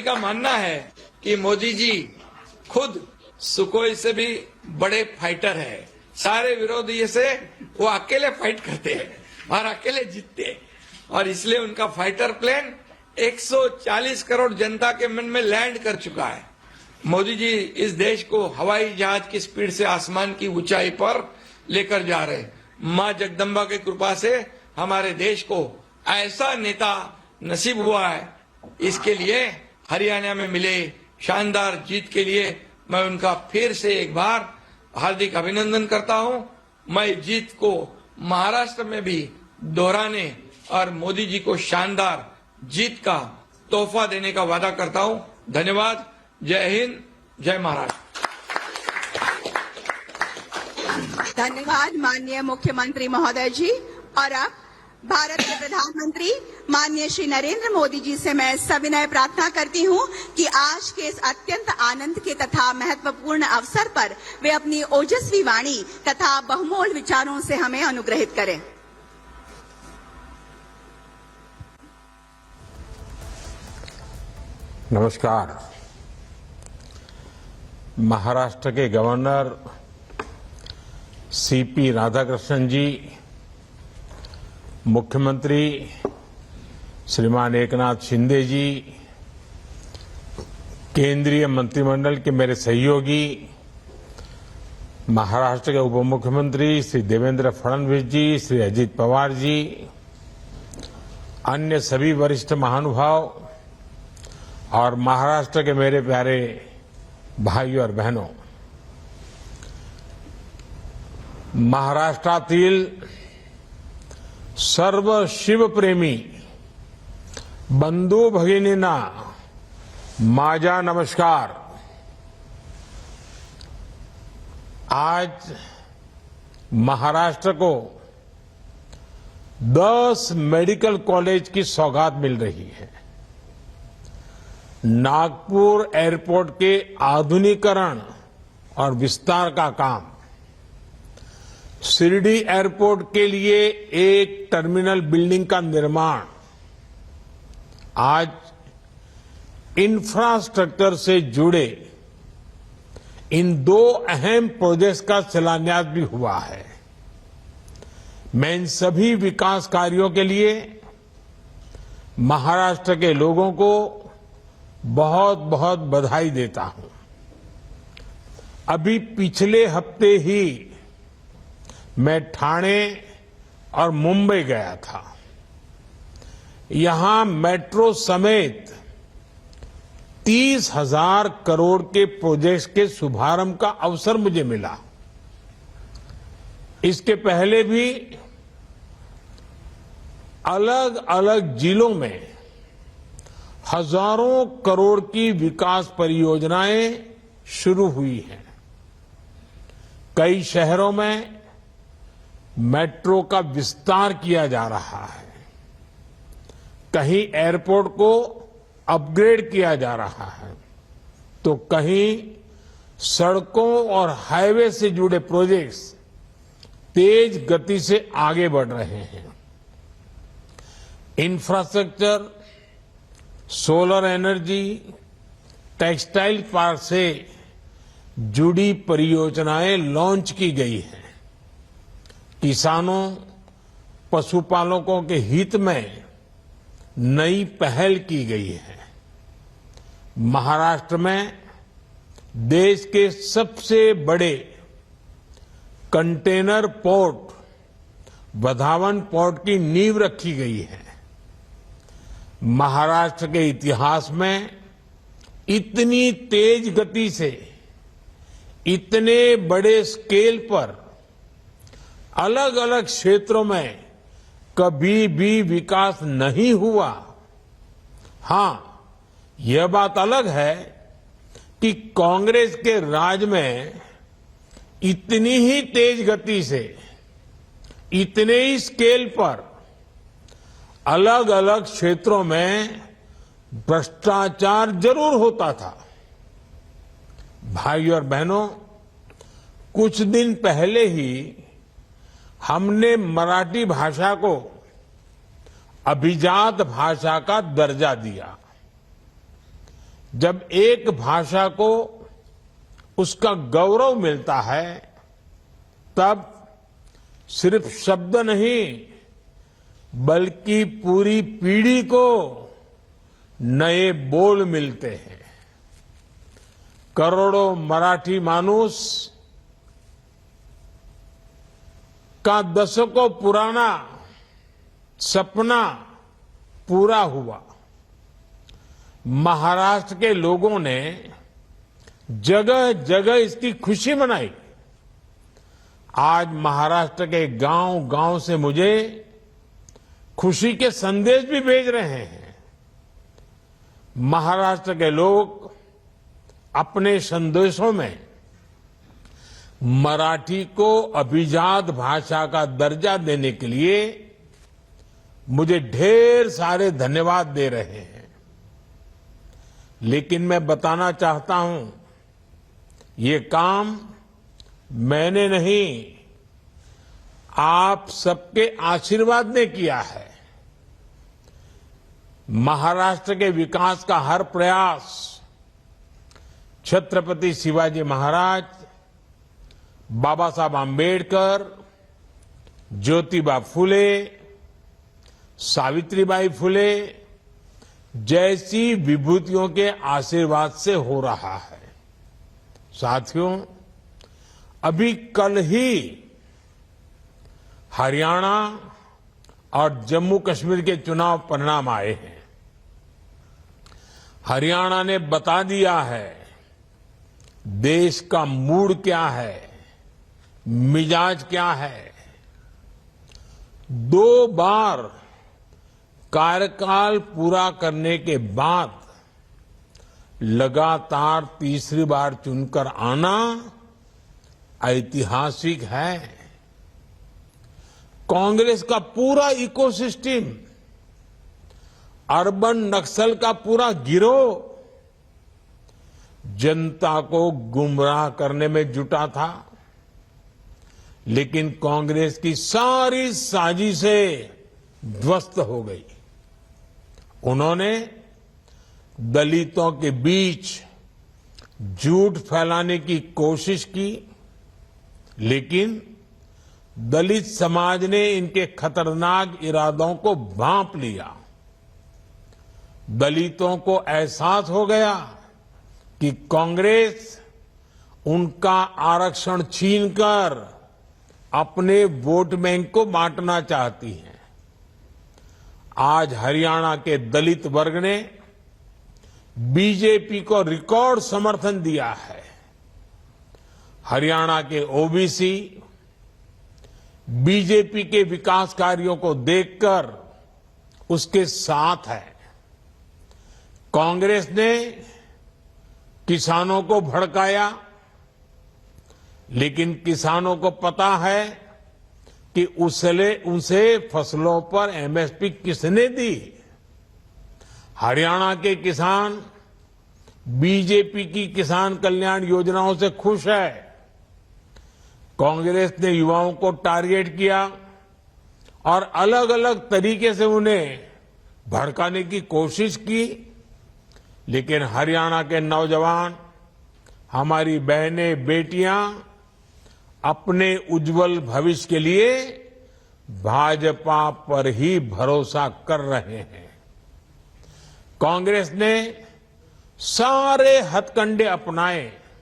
का मानना है कि मोदी जी खुद सुखोई से भी बड़े फाइटर है। सारे विरोधी से वो अकेले फाइट करते हैं और अकेले जीतते हैं, और इसलिए उनका फाइटर प्लेन 140 करोड़ जनता के मन में लैंड कर चुका है। मोदी जी इस देश को हवाई जहाज की स्पीड से आसमान की ऊंचाई पर लेकर जा रहे हैं। मां जगदम्बा की कृपा से हमारे देश को ऐसा नेता नसीब हुआ है। इसके लिए हरियाणा में मिले शानदार जीत के लिए मैं उनका फिर से एक बार हार्दिक अभिनंदन करता हूं। मैं जीत को महाराष्ट्र में भी दोहराने और मोदी जी को शानदार जीत का तोहफा देने का वादा करता हूं। धन्यवाद। जय हिंद, जय महाराष्ट्र। धन्यवाद माननीय मुख्यमंत्री महोदय जी। और अब भारत के प्रधानमंत्री माननीय श्री नरेंद्र मोदी जी से मैं सविनय प्रार्थना करती हूं कि आज के इस अत्यंत आनंद के तथा महत्वपूर्ण अवसर पर वे अपनी ओजस्वी वाणी तथा बहुमोल विचारों से हमें अनुग्रहित करें। नमस्कार। महाराष्ट्र के गवर्नर सीपी राधाकृष्णन जी, मुख्यमंत्री श्रीमान एकनाथ शिंदे जी, केंद्रीय मंत्रिमंडल के मेरे सहयोगी, महाराष्ट्र के उप मुख्यमंत्री श्री देवेंद्र फडणवीस जी, श्री अजित पवार जी, अन्य सभी वरिष्ठ महानुभाव और महाराष्ट्र के मेरे प्यारे भाइयों और बहनों, महाराष्ट्रातील सर्व शिवप्रेमी बंधू भगिनींना माझा नमस्कार। आज महाराष्ट्र को 10 मेडिकल कॉलेज की सौगात मिल रही है। नागपुर एयरपोर्ट के आधुनिकीकरण और विस्तार का काम, शिरडी एयरपोर्ट के लिए एक टर्मिनल बिल्डिंग का निर्माण, आज इंफ्रास्ट्रक्चर से जुड़े इन 2 अहम प्रोजेक्ट्स का शिलान्यास भी हुआ है। मैं इन सभी विकास कार्यों के लिए महाराष्ट्र के लोगों को बहुत बहुत बधाई देता हूं। अभी पिछले हफ्ते ही मैं ठाणे और मुंबई गया था। यहां मेट्रो समेत 30,000 करोड़ के प्रोजेक्ट्स के शुभारंभ का अवसर मुझे मिला। इसके पहले भी अलग अलग जिलों में हजारों करोड़ की विकास परियोजनाएं शुरू हुई हैं। कई शहरों में मेट्रो का विस्तार किया जा रहा है, कहीं एयरपोर्ट को अपग्रेड किया जा रहा है, तो कहीं सड़कों और हाईवे से जुड़े प्रोजेक्ट्स तेज गति से आगे बढ़ रहे हैं। Infrastructure, solar energy, textile park से जुड़ी परियोजनाएं लॉन्च की गई हैं। किसानों, पशुपालकों के हित में नई पहल की गई है। महाराष्ट्र में देश के सबसे बड़े कंटेनर पोर्ट वधावन पोर्ट की नींव रखी गई है। महाराष्ट्र के इतिहास में इतनी तेज गति से, इतने बड़े स्केल पर अलग अलग क्षेत्रों में कभी भी विकास नहीं हुआ। हां, यह बात अलग है कि कांग्रेस के राज में इतनी ही तेज गति से, इतने ही स्केल पर अलग अलग क्षेत्रों में भ्रष्टाचार जरूर होता था। भाइयों और बहनों, कुछ दिन पहले ही हमने मराठी भाषा को अभिजात भाषा का दर्जा दिया। जब एक भाषा को उसका गौरव मिलता है तब सिर्फ शब्द नहीं बल्कि पूरी पीढ़ी को नए बोल मिलते हैं। करोड़ों मराठी माणूस का दशकों पुराना सपना पूरा हुआ। महाराष्ट्र के लोगों ने जगह जगह इसकी खुशी मनाई। आज महाराष्ट्र के गांव गांव से मुझे खुशी के संदेश भी भेज रहे हैं। महाराष्ट्र के लोग अपने संदेशों में मराठी को अभिजात भाषा का दर्जा देने के लिए मुझे ढेर सारे धन्यवाद दे रहे हैं। लेकिन मैं बताना चाहता हूं, ये काम मैंने नहीं, आप सबके आशीर्वाद ने किया है। महाराष्ट्र के विकास का हर प्रयास छत्रपति शिवाजी महाराज, बाबा साहब आंबेडकर, ज्योतिबा फुले, सावित्रीबाई फुले जैसी विभूतियों के आशीर्वाद से हो रहा है। साथियों, अभी कल ही हरियाणा और जम्मू कश्मीर के चुनाव परिणाम आए हैं। हरियाणा ने बता दिया है देश का मूड क्या है, मिजाज क्या है। 2 बार कार्यकाल पूरा करने के बाद लगातार तीसरी बार चुनकर आना ऐतिहासिक है। कांग्रेस का पूरा इकोसिस्टम, अर्बन नक्सल का पूरा गिरोह जनता को गुमराह करने में जुटा था, लेकिन कांग्रेस की सारी साजिशें ध्वस्त हो गई। उन्होंने दलितों के बीच झूठ फैलाने की कोशिश की, लेकिन दलित समाज ने इनके खतरनाक इरादों को भांप लिया। दलितों को एहसास हो गया कि कांग्रेस उनका आरक्षण छीनकर अपने वोट बैंक को बांटना चाहती है। आज हरियाणा के दलित वर्ग ने बीजेपी को रिकॉर्ड समर्थन दिया है। हरियाणा के ओबीसी बीजेपी के विकास कार्यों को देखकर उसके साथ है। कांग्रेस ने किसानों को भड़काया, लेकिन किसानों को पता है कि उसे फसलों पर एमएसपी किसने दी। हरियाणा के किसान बीजेपी की किसान कल्याण योजनाओं से खुश है। कांग्रेस ने युवाओं को टारगेट किया और अलग अलग तरीके से उन्हें भड़काने की कोशिश की, लेकिन हरियाणा के नौजवान, हमारी बहनें, बेटियां अपने उज्जवल भविष्य के लिए भाजपा पर ही भरोसा कर रहे हैं। कांग्रेस ने सारे हथकंडे अपनाए